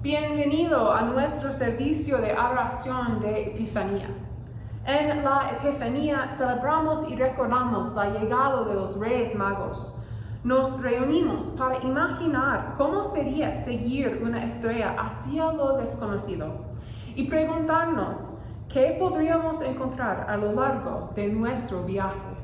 Bienvenido a nuestro servicio de adoración de Epifanía. En la Epifanía celebramos y recordamos la llegada de los reyes magos. Nos reunimos para imaginar cómo sería seguir una estrella hacia lo desconocido y preguntarnos qué podríamos encontrar a lo largo de nuestro viaje.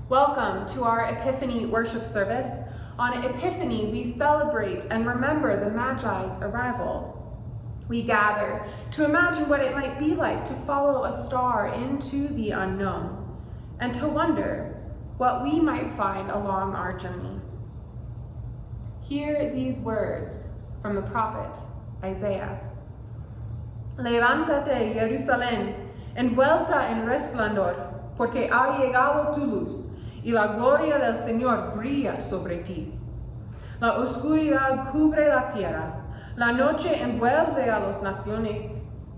Welcome to our Epiphany worship service. On Epiphany, we celebrate and remember the Magi's arrival. We gather to imagine what it might be like to follow a star into the unknown and to wonder what we might find along our journey. Hear these words from the prophet Isaiah. Levántate, Jerusalén, envuelta en resplandor, porque ha llegado tu luz, y la gloria del Señor brilla sobre ti. La oscuridad cubre la tierra, la noche envuelve a las naciones,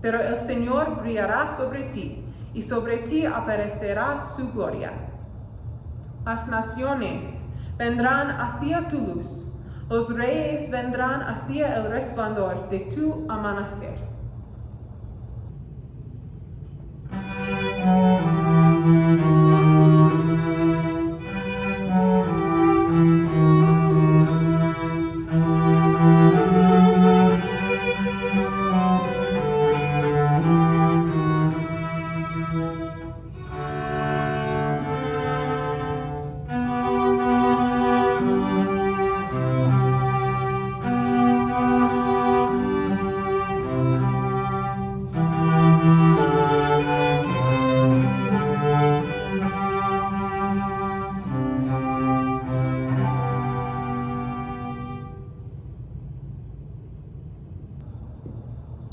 pero el Señor brillará sobre ti, y sobre ti aparecerá su gloria. Las naciones vendrán hacia tu luz, los reyes vendrán hacia el resplandor de tu amanecer.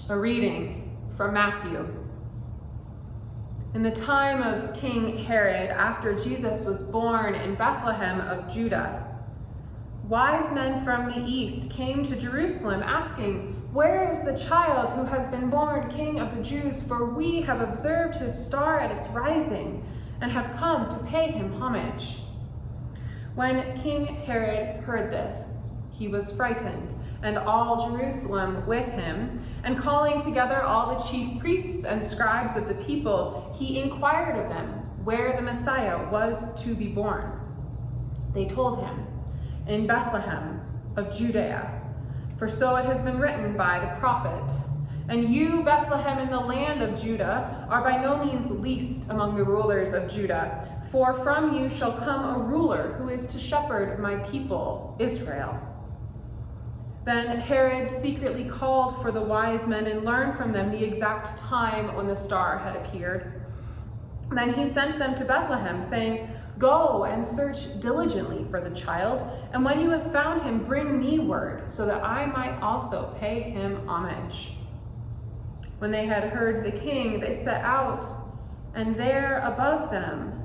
A reading from Matthew. In the time of King Herod, after Jesus was born in Bethlehem of Judah, wise men from the east came to Jerusalem asking, "Where is the child who has been born King of the Jews? For we have observed his star at its rising and have come to pay him homage." When King Herod heard this, he was frightened, and all Jerusalem with him, and calling together all the chief priests and scribes of the people, he inquired of them where the Messiah was to be born. They told him, "In Bethlehem of Judea, for so it has been written by the prophet, and you, Bethlehem, in the land of Judah, are by no means least among the rulers of Judah, for from you shall come a ruler who is to shepherd my people, Israel." Then Herod secretly called for the wise men and learned from them the exact time when the star had appeared. Then he sent them to Bethlehem, saying, "Go and search diligently for the child, and when you have found him, bring me word, so that I might also pay him homage." When they had heard the king, they set out, and there above them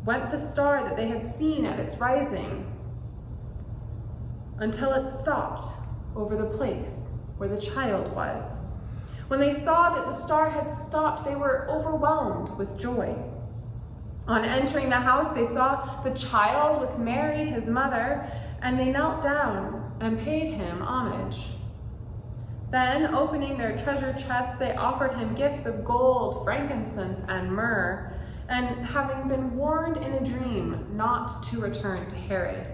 went the star that they had seen at its rising, until it stopped over the place where the child was. When they saw that the star had stopped, they were overwhelmed with joy. On entering the house, they saw the child with Mary, his mother, and they knelt down and paid him homage. Then, opening their treasure chests, they offered him gifts of gold, frankincense, and myrrh, and having been warned in a dream not to return to Herod,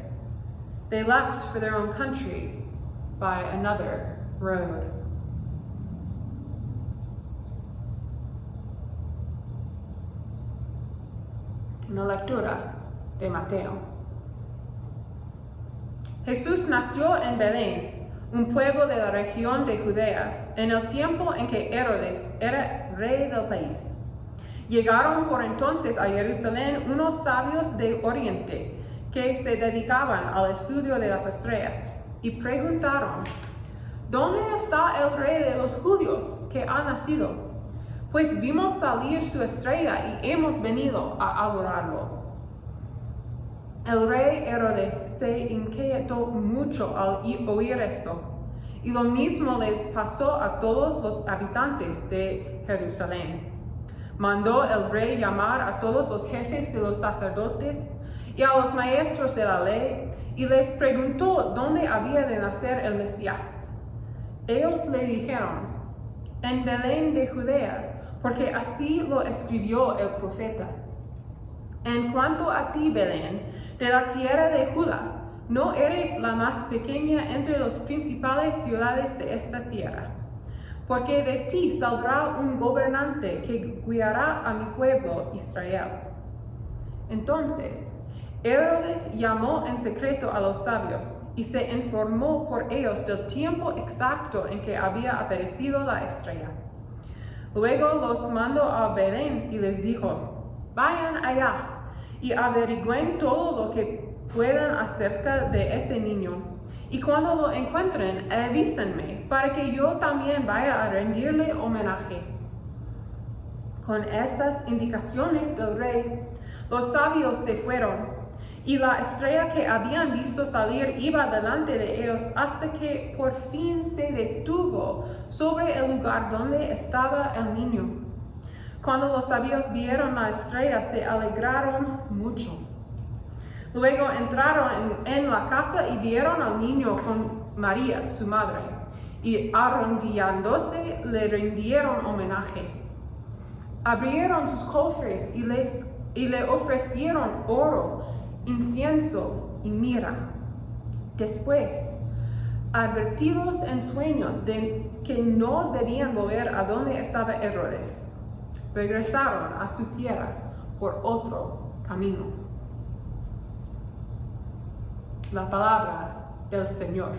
they left for their own country by another road. Una lectura de Mateo. Jesús nació en Belén, un pueblo de la región de Judea, en el tiempo en que Herodes era rey del país. Llegaron por entonces a Jerusalén unos sabios de Oriente que se dedicaban al estudio de las estrellas, y preguntaron, ¿dónde está el rey de los judíos que ha nacido? Pues vimos salir su estrella y hemos venido a adorarlo. El rey Herodes se inquietó mucho al oír esto, y lo mismo les pasó a todos los habitantes de Jerusalén. Mandó el rey llamar a todos los jefes de los sacerdotes y a los maestros de la ley, y les preguntó dónde había de nacer el Mesías. Ellos le dijeron, en Belén de Judea, porque así lo escribió el profeta. En cuanto a ti, Belén, de la tierra de Judá, no eres la más pequeña entre las principales ciudades de esta tierra, porque de ti saldrá un gobernante que guiará a mi pueblo Israel. Entonces, Herodes llamó en secreto a los sabios y se informó por ellos del tiempo exacto en que había aparecido la estrella. Luego los mandó a Belén y les dijo, vayan allá y averigüen todo lo que puedan acerca de ese niño. Y cuando lo encuentren, avísenme para que yo también vaya a rendirle homenaje. Con estas indicaciones del rey, los sabios se fueron, y la estrella que habían visto salir iba delante de ellos hasta que por fin se detuvo sobre el lugar donde estaba el niño. Cuando los sabios vieron la estrella, se alegraron mucho. Luego entraron en la casa y vieron al niño con María, su madre, y arrodillándose le rindieron homenaje. Abrieron sus cofres y le ofrecieron oro, incienso y mirra. Después, advertidos en sueños de que no debían volver a donde estaba Herodes, regresaron a su tierra por otro camino. La palabra del Señor.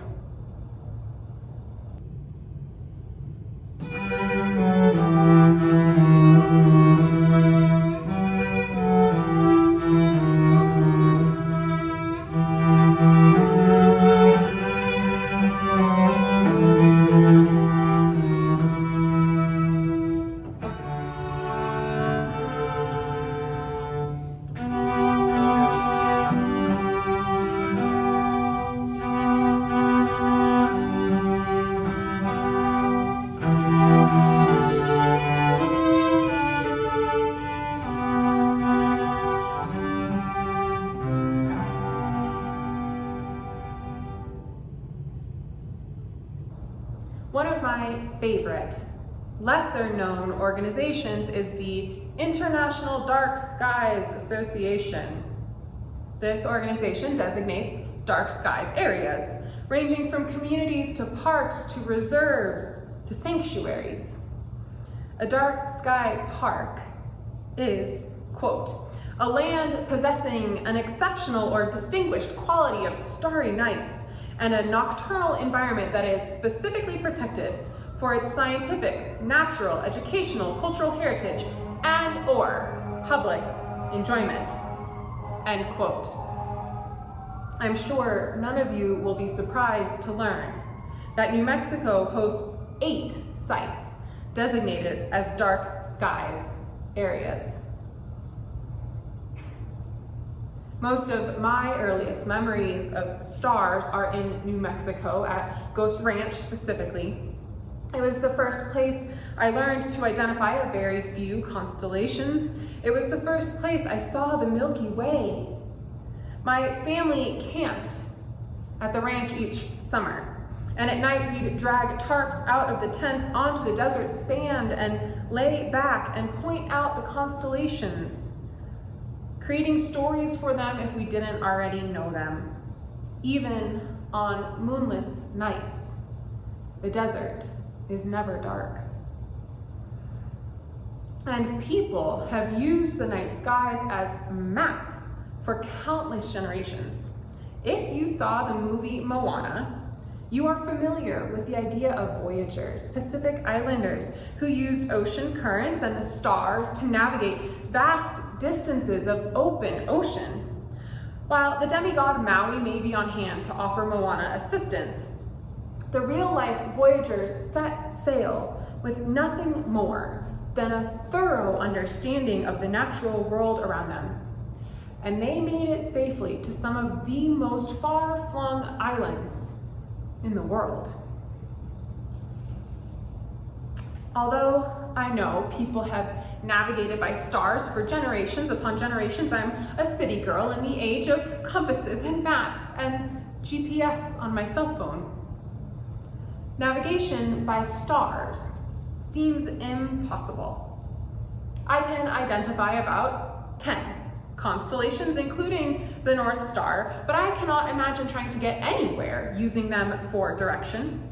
One of my favorite, lesser-known organizations is the International Dark Skies Association. This organization designates dark skies areas, ranging from communities to parks to reserves to sanctuaries. A dark sky park is, quote, a land possessing an exceptional or distinguished quality of starry nights and a nocturnal environment that is specifically protected for its scientific, natural, educational, cultural heritage, and or public enjoyment, end quote. I'm sure none of you will be surprised to learn that New Mexico hosts 8 sites designated as dark skies areas. Most of my earliest memories of stars are in New Mexico, at Ghost Ranch specifically. It was the first place I learned to identify a very few constellations. It was the first place I saw the Milky Way. My family camped at the ranch each summer, and at night we'd drag tarps out of the tents onto the desert sand and lay back and point out the constellations, creating stories for them if we didn't already know them. Even on moonless nights, the desert is never dark. And people have used the night skies as a map for countless generations. If you saw the movie Moana, you are familiar with the idea of voyagers, Pacific Islanders, who used ocean currents and the stars to navigate vast distances of open ocean. While the demigod Maui may be on hand to offer Moana assistance, the real-life voyagers set sail with nothing more than a thorough understanding of the natural world around them. And they made it safely to some of the most far-flung islands in the world. Although I know people have navigated by stars for generations upon generations, I'm a city girl in the age of compasses and maps and GPS on my cell phone. Navigation by stars seems impossible. I can identify about 10 constellations, including the North Star, but I cannot imagine trying to get anywhere using them for direction.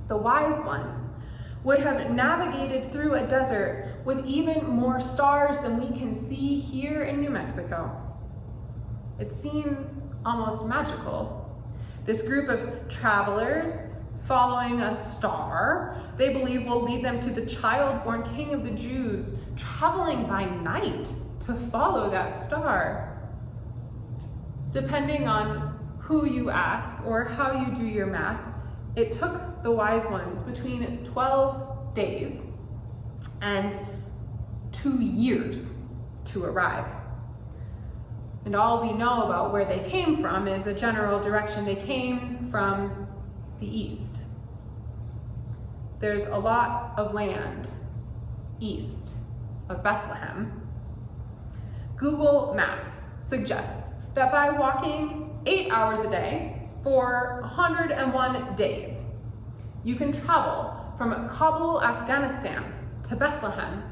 The wise ones would have navigated through a desert with even more stars than we can see here in New Mexico. It seems almost magical. This group of travelers following a star they believe will lead them to the child-born King of the Jews, traveling by night to follow that star. Depending on who you ask or how you do your math, it took the wise ones between 12 days and 2 years to arrive. And all we know about where they came from is a general direction. They came from the east. There's a lot of land east of Bethlehem. Google Maps suggests that by walking 8 hours a day for 101 days, you can travel from Kabul, Afghanistan to Bethlehem,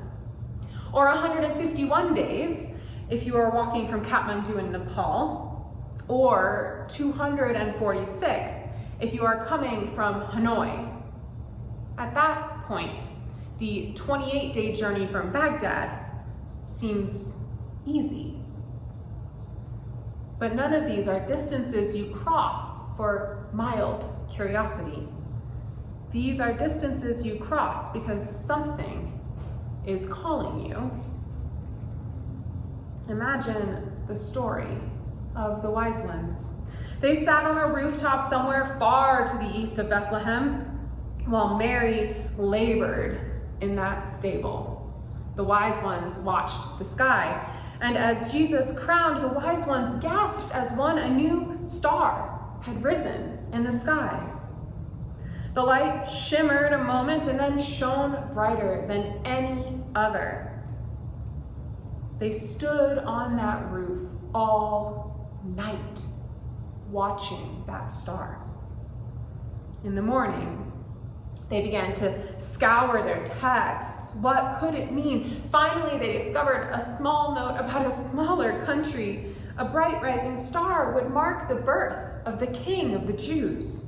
or 151 days if you are walking from Kathmandu in Nepal, or 246 if you are coming from Hanoi. At that point, the 28-day journey from Baghdad seems easy. But none of these are distances you cross for mild curiosity. These are distances you cross because something is calling you. Imagine the story of the wise ones. They sat on a rooftop somewhere far to the east of Bethlehem while Mary labored in that stable. The wise ones watched the sky, and as Jesus crowned, the wise ones gasped as a new star had risen in the sky. The light shimmered a moment and then shone brighter than any other. They stood on that roof all night, watching that star. In the morning, they began to scour their texts. What could it mean? Finally, they discovered a small note about a smaller country. A bright rising star would mark the birth of the King of the Jews.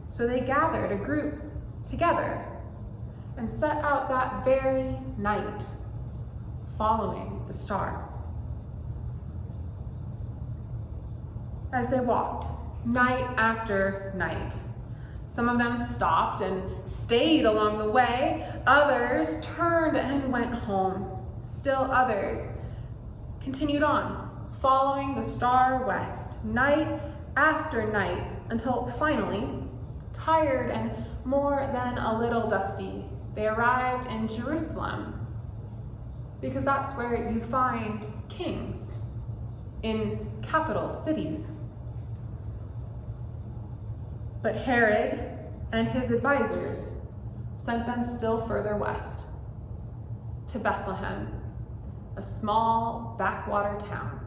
So they gathered a group together and set out that very night, following the star. As they walked, night after night, some of them stopped and stayed along the way. Others turned and went home. Still others continued on, following the star west, night after night, until finally, tired and more than a little dusty, they arrived in Jerusalem. Because that's where you find kings, in capital cities. But Herod and his advisors sent them still further west, to Bethlehem, a small backwater town.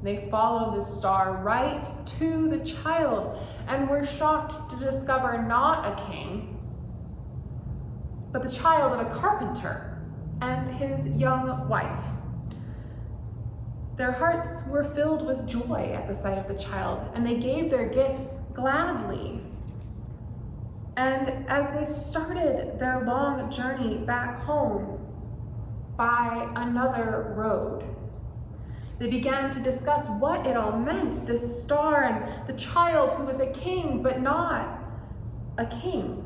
They followed the star right to the child and were shocked to discover not a king, but the child of a carpenter and his young wife. Their hearts were filled with joy at the sight of the child, and they gave their gifts gladly. And as they started their long journey back home by another road, they began to discuss what it all meant, this star and the child who was a king, but not a king.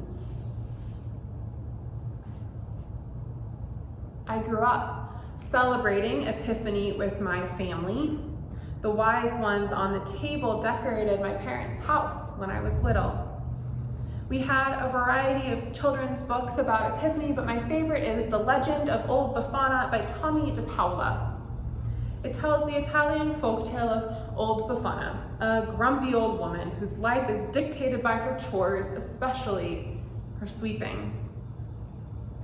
I grew up celebrating Epiphany with my family. The wise ones on the table decorated my parents' house when I was little. We had a variety of children's books about Epiphany, but my favorite is The Legend of Old Buffana by Tommy de Paula. It tells the Italian folktale of Old Buffana, a grumpy old woman whose life is dictated by her chores, especially her sweeping.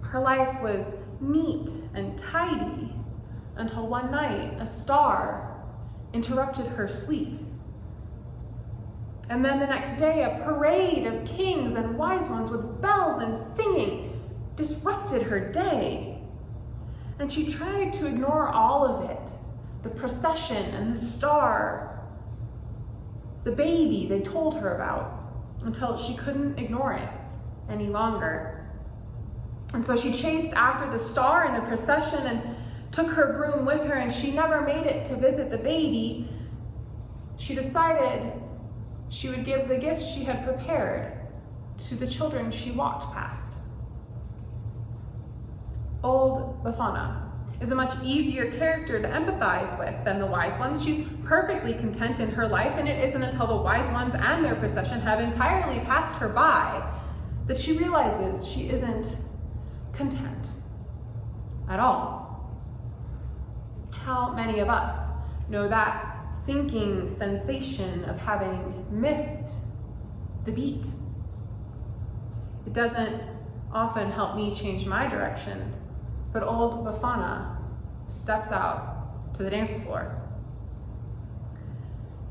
Her life was neat and tidy until one night a star interrupted her sleep. And then the next day, a parade of kings kings and wise ones with bells and singing disrupted her day. And she tried to ignore all of it, the procession and the star, the baby they told her about, until she couldn't ignore it any longer. And so she chased after the star and the procession and took her broom with her, and she never made it to visit the baby. She decided she would give the gifts she had prepared to the children she walked past. Old Buffana is a much easier character to empathize with than the wise ones. She's perfectly content in her life, and it isn't until the wise ones and their procession have entirely passed her by that she realizes she isn't content at all. How many of us know that sinking sensation of having missed the beat? It doesn't often help me change my direction, but old Buffana steps out to the dance floor.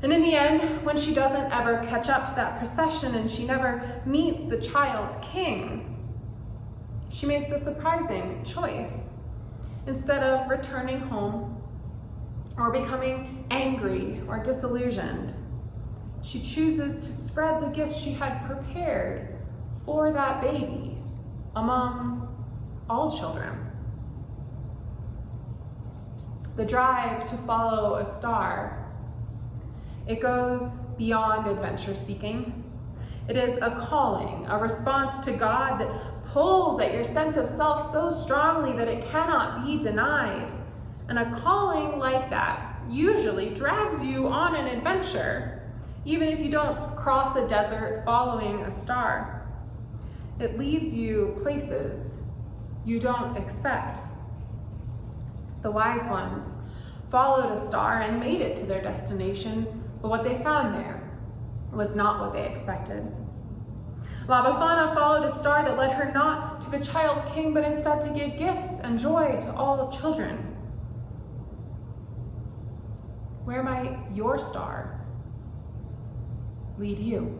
And in the end, when she doesn't ever catch up to that procession and she never meets the child king, she makes a surprising choice. Instead of returning home or becoming angry or disillusioned, she chooses to spread the gifts she had prepared for that baby among all children. The drive to follow a star, it goes beyond adventure seeking. It is a calling, a response to God that pulls at your sense of self so strongly that it cannot be denied. And a calling like that usually drags you on an adventure, even if you don't cross a desert following a star. It leads you places you don't expect. The wise ones followed a star and made it to their destination, but what they found there was not what they expected. La Buffana followed a star that led her not to the child king, but instead to give gifts and joy to all children. Where might your star lead you?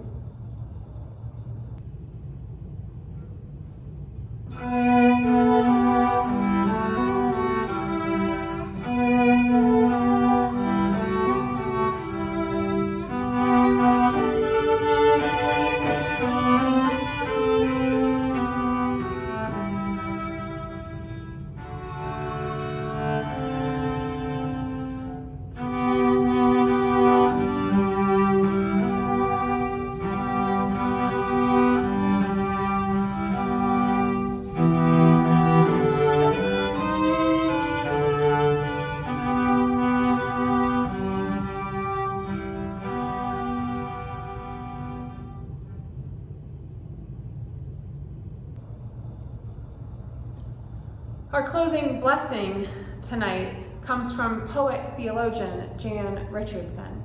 Our closing blessing tonight comes from poet-theologian Jan Richardson.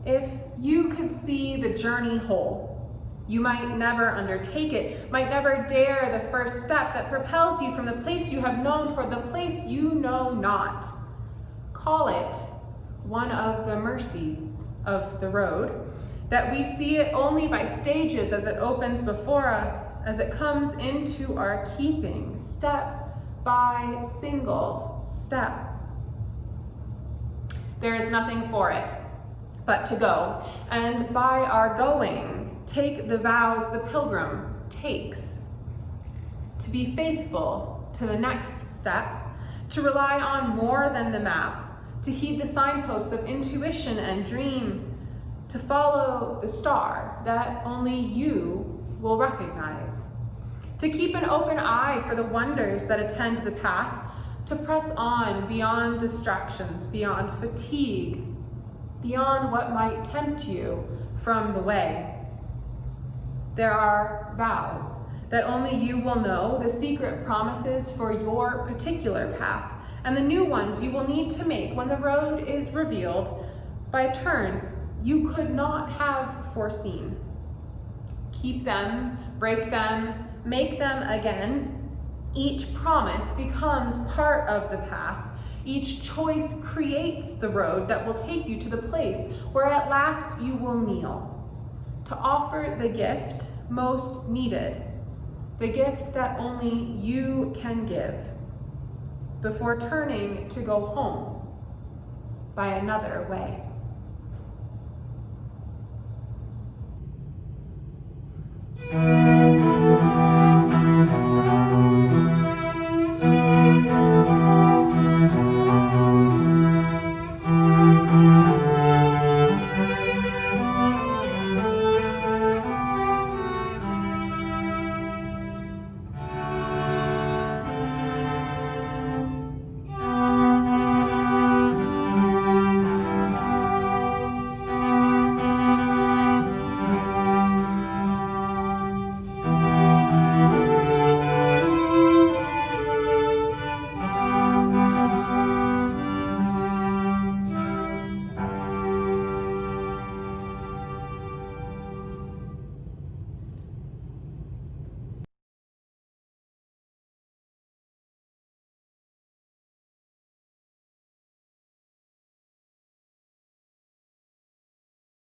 If you could see the journey whole, you might never undertake it, might never dare the first step that propels you from the place you have known toward the place you know not. Call it one of the mercies of the road, that we see it only by stages as it opens before us, as it comes into our keeping, step by single step. There is nothing for it but to go, and by our going, take the vows the pilgrim takes, to be faithful to the next step, to rely on more than the map, to heed the signposts of intuition and dream, to follow the star that only you will recognize, to keep an open eye for the wonders that attend the path, to press on beyond distractions, beyond fatigue, beyond what might tempt you from the way. There are vows that only you will know, the secret promises for your particular path, and the new ones you will need to make when the road is revealed by turns you could not have foreseen. Keep them, break them, make them again. Each promise becomes part of the path. Each choice creates the road that will take you to the place where at last you will kneel, to offer the gift most needed, the gift that only you can give, before turning to go home by another way.